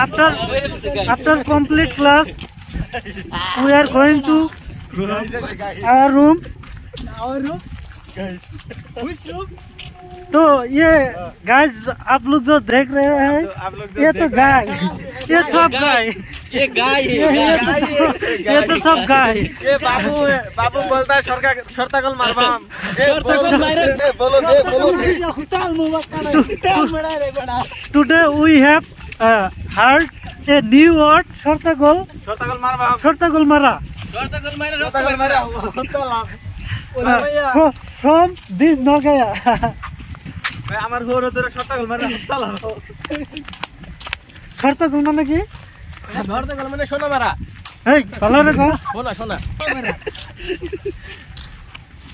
after complete class, we are going to our room. Guys, which room? तो ये guys आप लोग जो देख रहे हैं ये तो गाय, ये सब गाय, ये गाय है, ये तो सब गाय। ये बाबू है, बाबू बोलता है शर्ताकल मारबाम, Today we have heard a new word, shortagol मारबाम, mara. From this Nogaya. আমার ঘর ধরে শর্তাকল মারা তালা shortagol মানে কি? শর্তাকল মানে সোনা মারা। এই ভালো রে গো। সোনা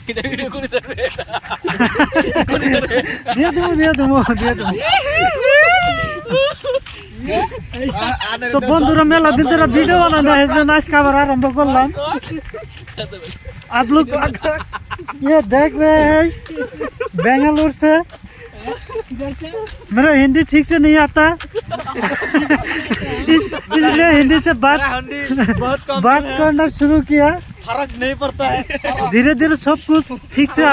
এটা ভিডিও করে দেবে, দিয়ে দেবো। তো বন্ধুরা মেলা দিন ধরে ভিডিও বানানো है जो नाच का आरंभ करलाम। आप लोग ये देख रहे हैं बेंगलुरु से, मेरा हिंदी ठीक से नहीं आता इसलिए हिंदी से बात करना शुरू किया। फर्क नहीं पड़ता है, धीरे धीरे सब कुछ ठीक से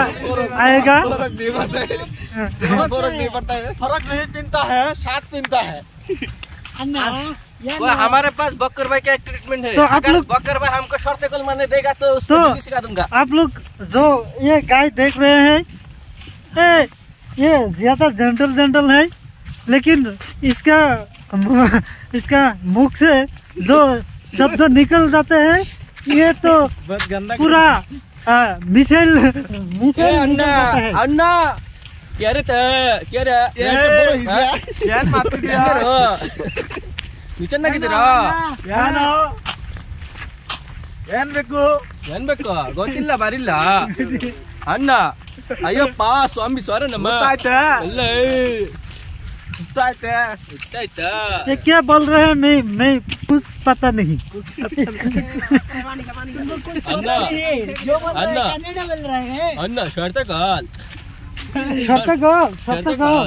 आएगा। फर्क नहीं पड़ता है, साथ पिनता है। वो हमारे पास बकर भाई का एक ट्रीटमेंट है। तो आप लोग बकर भाई हमको शर्ताकल मारने देगा तो उसको हिंदी सिखा दूंगा। आप लोग जो ये गाय देख रहे हैं ये ज्यादा जेंटल है, लेकिन इसका मुख से जो शब्द निकल जाते हैं ये तो पूरा मिसाइल अन्ना क्या रे ಮಿಚನ್ನ ಕಿದ್ದೀರಾ ಏನ್ ಬೇಕು ಗೊತ್ತಿಲ್ಲ ಬರಿಲ್ಲ ಅಣ್ಣ ಅಯ್ಯಪ್ಪ ಸ್ವಾಮಿ ಸ್ವರ ನಮ್ಮ ये क्या बोल रहे हैं? मैं कुछ पता नहीं। अन्ना शर्ताकल शर्ताकल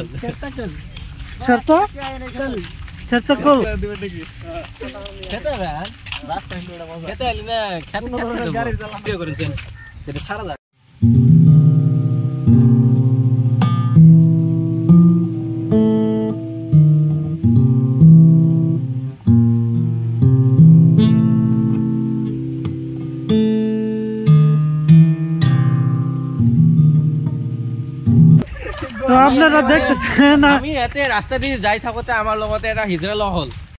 তো আপনারা দেখতেছেন না, আমি এতে রাস্তা দিয়ে যাই থাকোতে আমার লগতে এটা হিজৰা লগ হল।